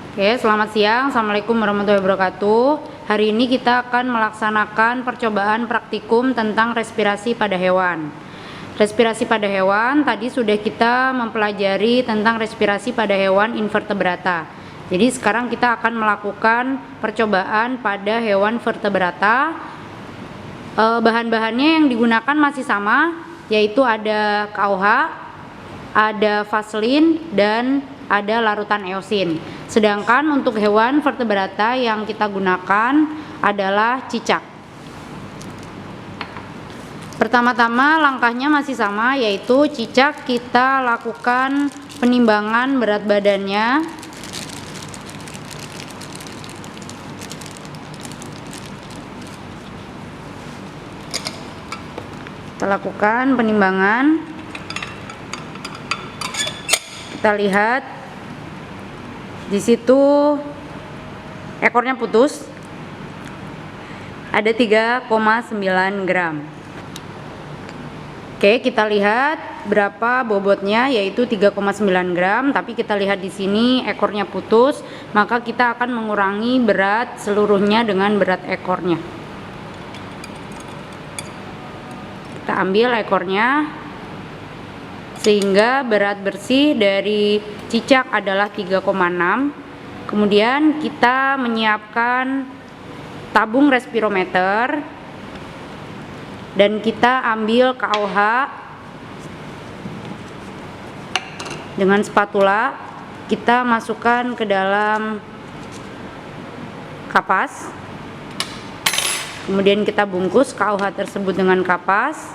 Oke, selamat siang. Assalamualaikum warahmatullahi wabarakatuh. Hari ini kita akan melaksanakan percobaan praktikum tentang respirasi pada hewan. Respirasi pada hewan, tadi sudah kita mempelajari tentang respirasi pada hewan invertebrata. Jadi sekarang kita akan melakukan percobaan pada hewan vertebrata. Bahan-bahannya yang digunakan masih sama, yaitu ada KOH, ada vaselin, dan ada larutan eosin. Sedangkan untuk hewan vertebrata yang kita gunakan adalah cicak. Pertama-tama langkahnya masih sama, yaitu cicak kita lakukan penimbangan berat badannya. Kita lakukan penimbangan. Kita lihat di situ ekornya putus, ada 3,9 gram. Oke, kita lihat berapa bobotnya, yaitu 3,9 gram. Tapi kita lihat di sini ekornya putus, maka kita akan mengurangi berat seluruhnya dengan berat ekornya. Kita ambil ekornya, sehingga berat bersih dari cicak adalah 3,6. Kemudian kita menyiapkan tabung respirometer dan kita ambil KOH dengan spatula, kita masukkan ke dalam kapas. Kemudian kita bungkus KOH tersebut dengan kapas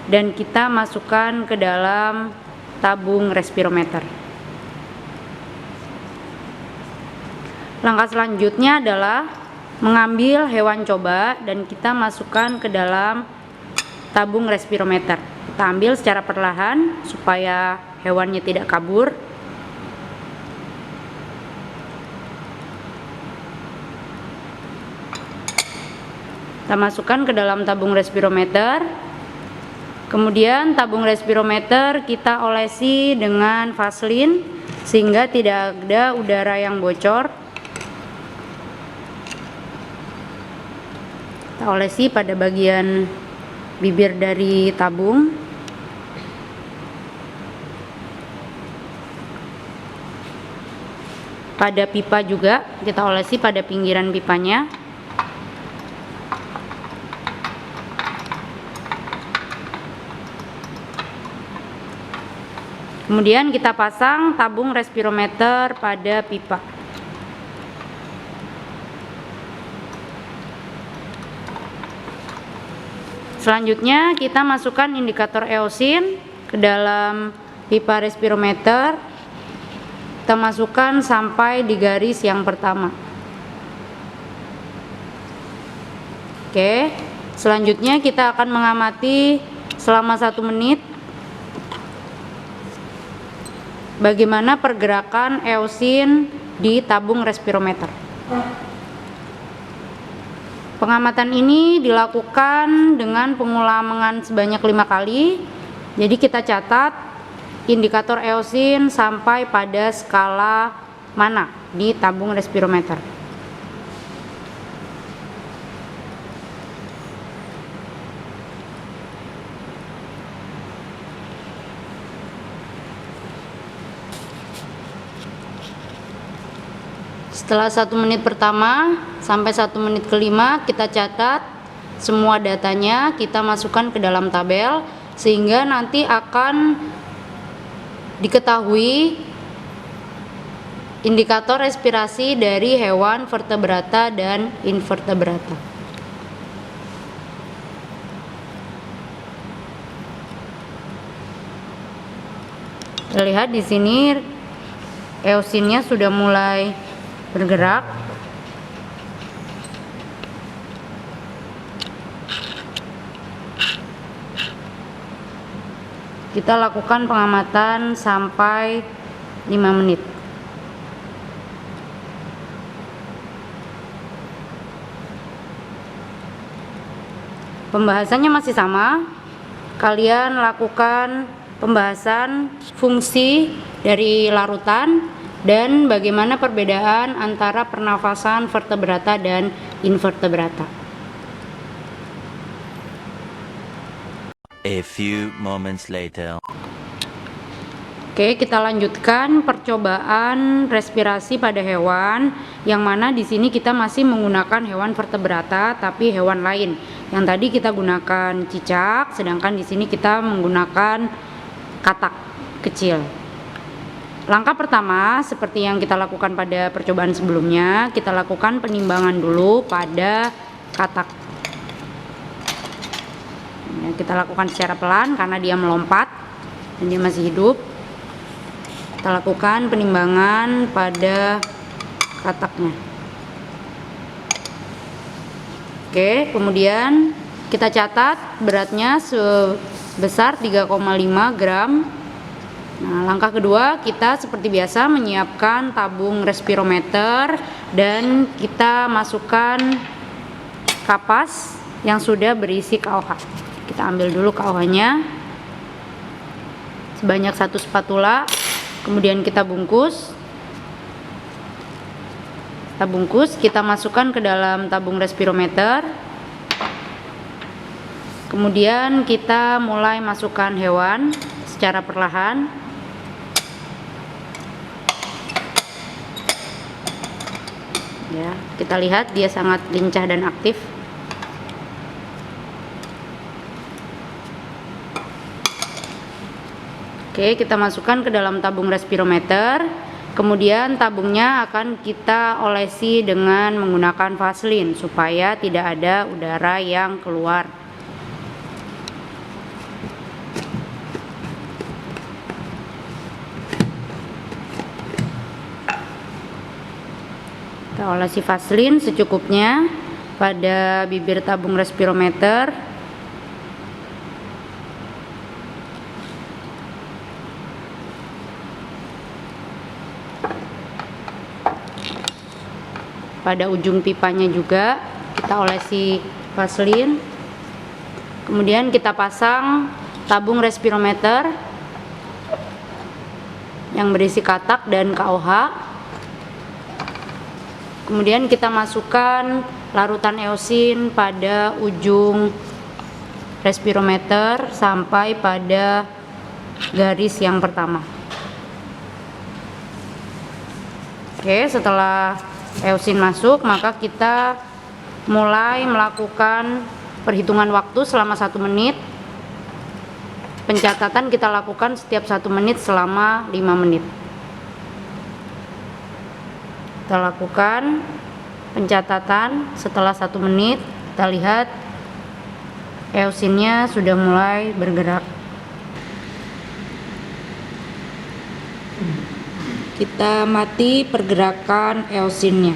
dan kita masukkan ke dalam tabung respirometer. Langkah selanjutnya adalah mengambil hewan coba dan kita masukkan ke dalam tabung respirometer. Kita ambil secara perlahan supaya hewannya tidak kabur. Kita masukkan ke dalam tabung respirometer. Kemudian tabung respirometer kita olesi dengan vaselin sehingga tidak ada udara yang bocor. Kita olesi pada bagian bibir dari tabung. Pada pipa juga kita olesi pada pinggiran pipanya. Kemudian kita pasang tabung respirometer pada pipa. Selanjutnya kita masukkan indikator eosin ke dalam pipa respirometer. Kita masukkan sampai di garis yang pertama. Oke, selanjutnya kita akan mengamati selama 1 menit bagaimana pergerakan eosin di tabung respirometer. Pengamatan ini dilakukan dengan pengulangan sebanyak 5 kali. Jadi kita catat indikator eosin sampai pada skala mana di tabung respirometer. Setelah 1 menit pertama sampai 1 menit kelima kita catat semua datanya, kita masukkan ke dalam tabel sehingga nanti akan diketahui indikator respirasi dari hewan vertebrata dan invertebrata. Kita lihat di sini eosinnya sudah mulai bergerak. Kita lakukan pengamatan sampai 5 menit. Pembahasannya masih sama. Kalian lakukan pembahasan fungsi dari larutan dan bagaimana perbedaan antara pernafasan vertebrata dan invertebrata. A few moments later. Oke, kita lanjutkan percobaan respirasi pada hewan, yang mana di sini kita masih menggunakan hewan vertebrata tapi hewan lain. Yang tadi kita gunakan cicak, sedangkan di sini kita menggunakan katak kecil. Langkah pertama, seperti yang kita lakukan pada percobaan sebelumnya, kita lakukan penimbangan dulu pada katak. Ya, kita lakukan secara pelan karena dia melompat dan dia masih hidup. Kita lakukan penimbangan pada kataknya. Oke, kemudian kita catat beratnya sebesar 3,5 gram. Nah, langkah kedua, kita seperti biasa menyiapkan tabung respirometer dan kita masukkan kapas yang sudah berisi KOH. Kita ambil dulu KOH-nya sebanyak 1 spatula. Kemudian kita bungkus. Kita masukkan ke dalam tabung respirometer. Kemudian kita mulai masukkan hewan secara perlahan. Ya, kita lihat dia sangat lincah dan aktif. Oke, kita masukkan ke dalam tabung respirometer. Kemudian tabungnya akan kita olesi dengan menggunakan vaselin supaya tidak ada udara yang keluar. Kita olesi vaselin secukupnya pada bibir tabung respirometer. Pada ujung pipanya juga kita olesi vaselin. Kemudian kita pasang tabung respirometer yang berisi katak dan KOH. Kemudian kita masukkan larutan eosin pada ujung respirometer sampai pada garis yang pertama. Oke, setelah eosin masuk, maka kita mulai melakukan perhitungan waktu selama 1 menit. Pencatatan kita lakukan setiap 1 menit selama 5 menit. Kita lakukan pencatatan setelah 1 menit. Kita lihat eosinnya sudah mulai bergerak. Kita mati pergerakan eosinnya.